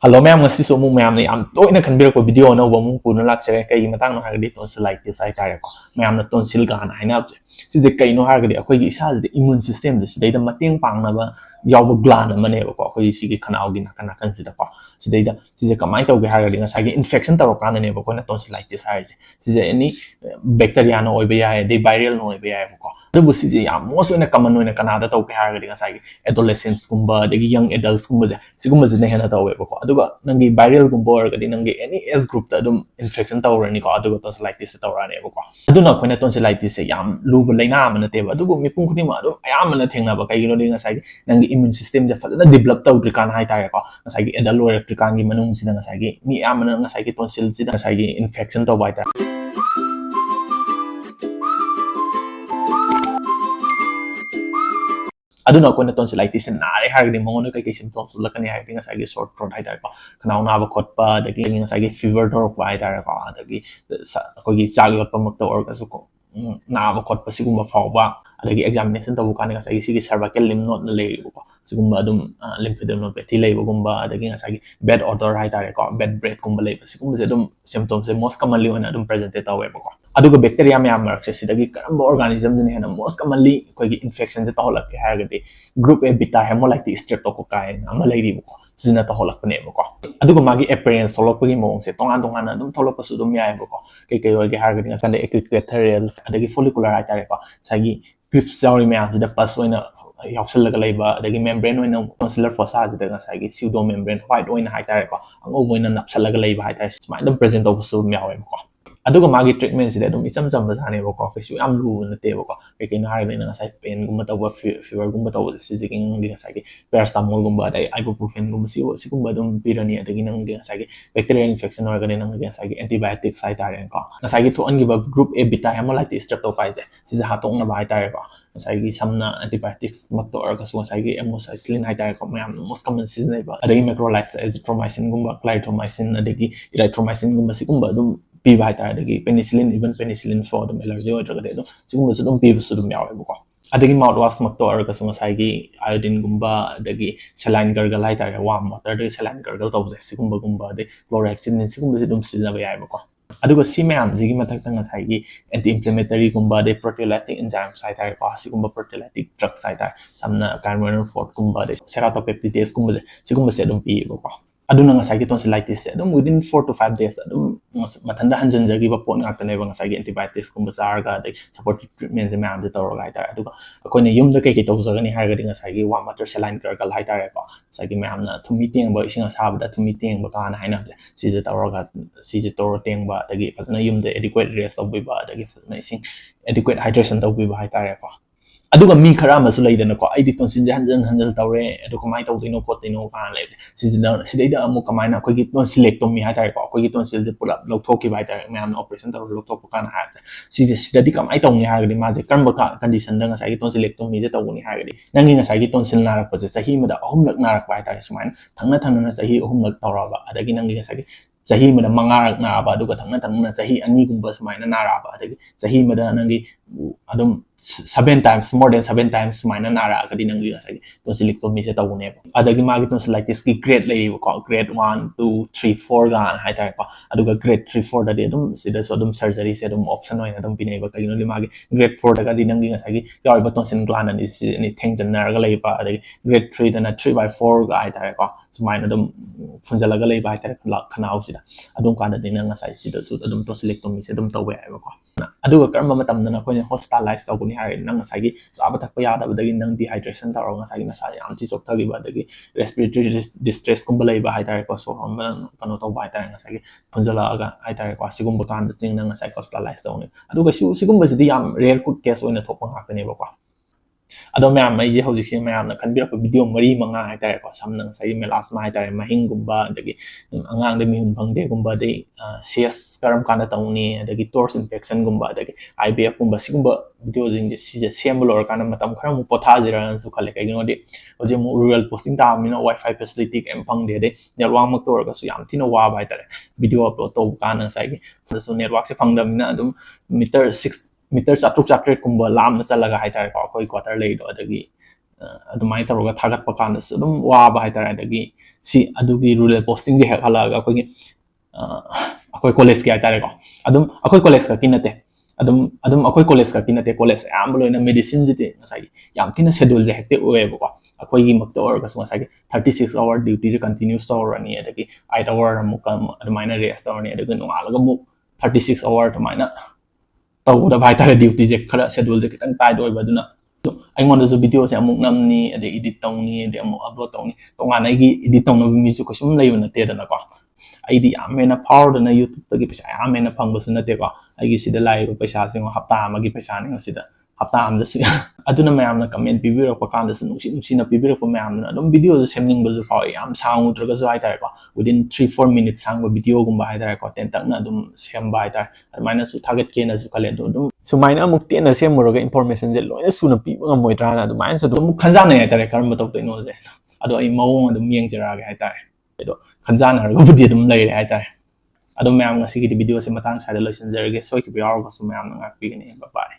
Hello, ma'am. Ngasi so mong ma'am na am to ina kanbira ko video na wong puno lakchere kay matang no hagdi tonsillitis ay tare ko ma'am na tonsil ga na haina si je kay no hagdi akoy gi isa de immune system de sidai da mating pang na ba yaw ba gland na mane ko akoy si gi khanau gi na kana kan si da ko sidai da si je kamai taw ge hagdi nga sa gi infection taro kana ne ba ko na tonsillitis ay si je any bacteria no oy ba ya de viral no oy ba ya ko adubu si je ya most ina common no ina kana da taw ge hagdi nga sa gi adolescents kumba de young adults kumba je sigumba je ne hena taw ba ko aduga nangi viral gumbo orgadi nangi any age group ta dum infection tawrani ko aduga tonsillitis tawrani ko aduna koina tonsillitis se yam luba laina amana te ba adugo mipung khudi ma adu ayamana thengna ba kai gino dinga sai nangi immune system je fadana develop taw trikan hai tare ko sai gi adult or trikan gi manung sina sai gi mi amana sai gi tonsil sida sai gi infection taw bai ta aduna koina tonsillitis na re hargdi mongono kai symptoms lakani hai nga sai short throat hai ko khanau na ba khotpa dagi nga sai fever thor ko hai ko dagi ko gi chag yot pamak to or ka su ko na ba khotpa sigumba phawba adagi examination to kan nga sai si cervical lymph node na le ko sigumba adum lymphadenopathy le gumba adagi nga sai bad odor hai ko bad breath gumba le sigumba se adum symptoms se most commonly when adum present ta we ko aduga bacteria ma'am marks sidagi karamba organism ne hena most commonly koi infection je taholak ke hagadi group A beta hemolytic streptococci ama leiri ko sina taholak ne ko aduga magi appearance tholok gi mong se tongan tongan adum tholok pasu dum yai ko kai ge hagadi ngasa acute bacterial adagi follicular atare ko sagi grips jauri ma'am da pas oina yausal laga leiba adagi membrane oina tonsillar fossa je da ngasa gi pseudo membrane white oina haitare ko ango oina napsal laga leiba haitare smai dum present of su myawe ko aduga magi treatment sida dum isam sam basane bo ko fisu am lu na te bo ko ke na har na sai pain gumba taw fever gumba taw si jiking dinga sai ke paracetamol gumba dai ibuprofen gumba si gumba dum pirani adagi nang dinga sai ke bacterial infection or gani nang dinga sai ke antibiotics sai tare ko na sai ke to an give group A beta hemolytic streptococci si ja hatong na ba tare ko sai ke samna antibiotics mak to or ka so sai ke amoxicillin hai tare ko mayam most common season ba adagi macrolides azithromycin gumba clindamycin adagi erythromycin gumba si gumba dum piba hai tare dagi penicillin even penicillin for the allergy or drug de sigumba su dum piba su dum yawe ko adagi mouthwash mak to or ka so sai gi iodine gumba adagi saline gargle hai tare warm water de saline gargle to sigumba gumba de chlorhexidine sigumba su dum sina ba yawe ko aduga si ma'am jigi mathak tanga sai gi anti inflammatory gumba de proteolytic enzymes hai tare ko sigumba proteolytic drugs hai tare samna carnivore fort gumba de ceratopeptidase gumba sigumba se dum pi ko aduna nga sai tonsillitis adum within 4 to 5 days adum mathanda hanjan jagi ba pon ngak tane ba nga sai antibiotics kumba charga de supportive treatment ma am de tor ga ita aduga ko ne yum da kai to zagani har ga nga sai wa matter saline gargle hai tare ko sai ma am na thumi teng ba isinga sa ba thumi teng ba kana haina si je tor ga si je tor teng ba dagi fazna yum de adequate rest of ba dagi fazna ising adequate hydration to ba hai tare ko aduga mi khara ma su leidana ko ai di tonsil hanjal tawre adu kamai taw dino ko tino ka le sidai amu kamai na ko gi tonsillectomy ha tare ko gi tonsil je pula lokthok ki bai tare me operation taw lokthok ka na ha sida di kamai taw ni ha gi ma je karma ka condition da nga sai tonsillectomy je taw ni ha gi nangi nga sai tonsil na rak pa je sahi ma da ahum lak na rak bai tare sumain thangna na sahi ahum lak tawra ba adagi nangi nga sai sahi ma da mangarak na ba aduga thangna na sahi ani gumba sumain na ra ba adagi sahi ma da nangi adum 7 times more than 7 times minus nara kadi nang liya sa tonsillectomy se tawune adagi magi tonsillitis ki grade lay ko grade 1 2 3 4 ga hai tar ko aduga grade 3 4 da de dum sida so dum surgery se dum option oina dum pinai ba kadi no magi grade 4 da kadi nang liya sa gi yaw ba tonsil gland ni theng jan nar ga lay ba adagi grade 3 da na 3/4 ga hai tar ko sumaina dum funjala ga lay ba tar khanau sida adum kan da nang sa sida su dum tonsillectomy se dum tawe ai ba ko aduga karma matam na ko hospitalize taw ni hai nang sai gi saba tak pa yada badagi nang dehydration tar nga sai na sa am chi chok thagi badagi respiratory distress kum balai ba hai tar ko so hom kano to ba tar nga sai gi punjala aga hai tar ko sigum ba kan jing nang sai hospitalize taw ni aduga sigum ba si yam rare cut case oina thok pa ne ba ko ado ma'am mai je hojik se ma'am na kan bi ko video mari manga hai tare ko sam nang sai melasma hai tare mahing gumba adagi angang de mi hun phang de gumba de cs karam kana tawni adagi tors infection gumba adagi IBF gumba sigumba video jing je si je sembol or kana matam khara mu potha jira su khale kai no de oje mu rural posting ta mi no wifi facility em phang de network mak tor ka su yam thino wa bai tare video upload to kana sai gi so network se phang dam na adum meter 6 meter chatruk chatret kumba lam na chalaga hai tar ko koi quarter lei do adagi ꯑꯗꯨꯃꯥꯏꯅ ꯇꯧꯔꯒ ꯊꯥꯒꯠꯄ ꯀꯥꯟꯗꯁꯨ ꯑꯗꯨꯝ ꯋꯥꯕ ꯍꯥꯏꯇꯥꯔꯦ ꯑꯗꯒꯤ ꯁꯤ ꯑꯗꯨꯒꯤ ꯔꯨꯔꯦꯜ ꯄꯣꯁꯇꯤꯡꯁꯦ ꯍꯦꯛ ꯍꯜꯂꯛꯑꯒ ꯑꯩꯈꯣꯏ ꯀꯣꯂꯦꯖꯀꯤ ꯍꯥꯏꯇꯥꯔꯦꯀꯣ ꯑꯗꯨꯝ ꯑꯩꯈꯣꯏ ꯀꯣꯂꯦꯖ ꯈꯛꯀꯤ ꯅꯠꯇꯦ ꯑꯗꯨꯝ ꯑꯩꯈꯣꯏ ꯀꯣꯂꯦꯖ ꯈꯛꯀꯤ ꯅꯠꯇꯦ ꯀꯣꯂꯦꯖ ꯑꯌꯥꯝꯕ ꯂꯣꯏꯅ ꯃꯦꯗꯤꯁꯤꯟꯁꯤꯗꯤ ꯉꯁꯥꯏꯒꯤ ꯌꯥꯝ ꯊꯤꯅ ꯁꯦꯗꯨꯜꯁꯦ ꯍꯦꯛꯇ ꯑꯣꯏꯌꯦꯕꯀꯣ ꯑꯩꯈꯣꯏꯒꯤꯃꯛꯇ ꯑꯣꯏꯔꯒꯁꯨ ꯉꯁꯥꯏꯒꯤ 36 ꯑꯋꯥꯔ ꯗ꯭ꯌꯨꯇꯤꯁꯦ ꯀꯟꯇꯤꯅ꯭ꯌꯨꯁ ꯇꯧꯔꯅꯤ ꯑꯗꯒꯤ 8 ꯑꯋꯥꯔ ꯑꯃꯨꯛꯀ ꯑꯗꯨꯃꯥꯏꯅ ꯔꯦꯁ ꯇꯧꯔꯅꯤ ꯑꯗꯨꯒ ꯅꯣꯡꯉꯥꯜꯂꯒ ꯑꯃꯨꯛ 36 ꯑꯋꯥꯔ ꯑꯗꯨꯃꯥꯏꯅ ꯇꯧꯒꯗꯕ ꯍꯥꯏꯇꯥꯔꯦ ꯗ꯭ꯌꯨꯇꯤꯁꯦ ꯈꯔ ꯁꯦꯗꯨꯜꯁꯦ ꯈꯤꯇꯪ ꯇꯥꯏꯠ ꯑꯣꯏꯕ ꯑꯗꯨꯅ ꯑꯩꯉꯣꯟꯗꯁꯨ ꯚꯤꯗꯤꯑꯣꯁꯦ ꯑꯃꯨꯛ ꯅꯝꯅꯤ ꯑꯗꯩ ꯏꯗꯤꯠ ꯇꯧꯅꯤ ꯑꯗꯩ ꯑꯃꯨꯛ ꯑꯞꯂꯣꯗ ꯇꯧꯅꯤ ꯇꯣꯉꯥꯟꯅ ꯑꯩꯒꯤ ꯏꯗꯤꯠ ꯇꯧꯅꯕ ꯃꯤꯁꯨ ꯀꯩꯁꯨꯝ ꯂꯩꯕ ꯅꯠꯇꯦꯗꯅꯀꯣ ꯑꯩꯗꯤ ꯌꯥꯝ ꯍꯦꯟꯅ ꯐꯥꯎꯔꯗꯅ ꯌꯨꯇ꯭ꯌꯨꯕꯇꯒꯤ ꯄꯩꯁꯥ ꯌꯥꯝ ꯍꯦꯟꯅ ꯐꯪꯕꯁꯨ ꯅꯠꯇꯦꯀꯣ ꯑꯩꯒꯤ ꯁꯤꯗ ꯂꯥꯛꯏꯕ ꯄꯩꯁꯥꯁꯤꯡ ꯍꯞꯇꯥ ꯑꯃꯒꯤ ꯄꯩꯁꯥꯅꯤ ꯉꯁꯤꯗ ꯍꯞꯇꯥ ꯑꯃꯗ ꯑꯗꯨꯅ ꯃꯌꯥꯝꯅ ꯀꯃꯦꯟ ꯄꯤꯕꯤꯔꯛꯄ ꯀꯥꯟꯗꯁꯨ ꯅꯨꯡꯁꯤꯅ ꯄꯤꯕꯤꯔꯛꯄ ꯃꯌꯥꯝꯗꯨꯅ ꯑꯗꯨꯝ ꯚꯤꯗꯤꯑꯣꯁꯨ ꯁꯦꯝꯅꯤꯡꯕꯁꯨ ꯐꯥꯎꯋꯦ ꯌꯥꯝ ꯁꯥꯡꯉꯨꯗ꯭ꯔꯒꯁꯨ ꯍꯥꯏꯇꯥꯔꯦꯀꯣ ꯋꯤꯗꯤꯟ 3-4 ꯃꯤꯅꯤꯠ ꯁꯥꯡꯕ ꯚꯤꯗꯤꯑꯣꯒꯨꯝꯕ ꯍꯥꯏꯇꯥꯔꯦꯀꯣ ꯇꯦꯟꯇꯛꯅ ꯑꯗꯨꯝ ꯁꯦꯝꯕ ꯍꯥꯏꯇꯥꯔꯦ ꯑꯗꯨꯃꯥꯏꯅꯁꯨ ꯊꯥꯒꯠꯀꯦꯅꯁꯨ ꯈꯜꯂꯦ ꯑꯗꯣ ꯑꯗꯨꯝ ꯁꯨꯃꯥꯏꯅ ꯑꯃꯨꯛ ꯇꯦꯟꯅ ꯁꯦꯝꯃꯨꯔꯒ ꯏꯟꯐꯣꯔꯃꯦꯁꯟꯁꯦ ꯂꯣꯏꯅ ꯁꯨꯅ ꯄꯤꯕ ꯉꯝꯃꯣꯏꯗ꯭ꯔꯥꯅ ꯑꯗꯨꯃꯥꯏꯅꯁꯨ ꯑꯗꯨꯝ ꯈꯟꯖꯥꯟꯅꯩ ꯍꯥꯏꯇꯥꯔꯦ ꯀꯔꯝꯕ ꯇꯧꯗꯣꯏꯅꯣꯁꯦ ꯑꯗꯣ ꯑꯩ ꯃꯑꯣꯡ ꯑꯗꯨꯝ ꯌꯦꯡꯖꯔꯛꯑꯒꯦ ꯍꯥꯏꯇꯥꯔꯦ ꯑꯗꯣ ꯈꯟꯖꯥꯟꯅꯔꯒꯕꯨꯗꯤ ꯑꯗꯨꯝ ꯂꯩꯔꯦ ꯍꯥꯏꯇꯥꯔꯦ ꯑꯗꯣ ꯃꯌꯥꯝ ꯉꯁꯤꯒꯤꯗꯤ ꯚꯤꯗꯤꯑꯣꯁꯦ ꯃꯇꯥꯡ ꯁ꯭ꯋꯥꯏꯗ ꯂꯣꯏꯁꯤꯟꯖꯔꯒꯦ ꯁꯣꯏꯈꯤꯕ ꯌꯥꯎꯔꯒꯁꯨ ꯃꯌꯥꯝꯅ ꯉꯥꯛꯄꯤꯒꯅꯤ ꯕꯥꯏ ꯕꯥꯏ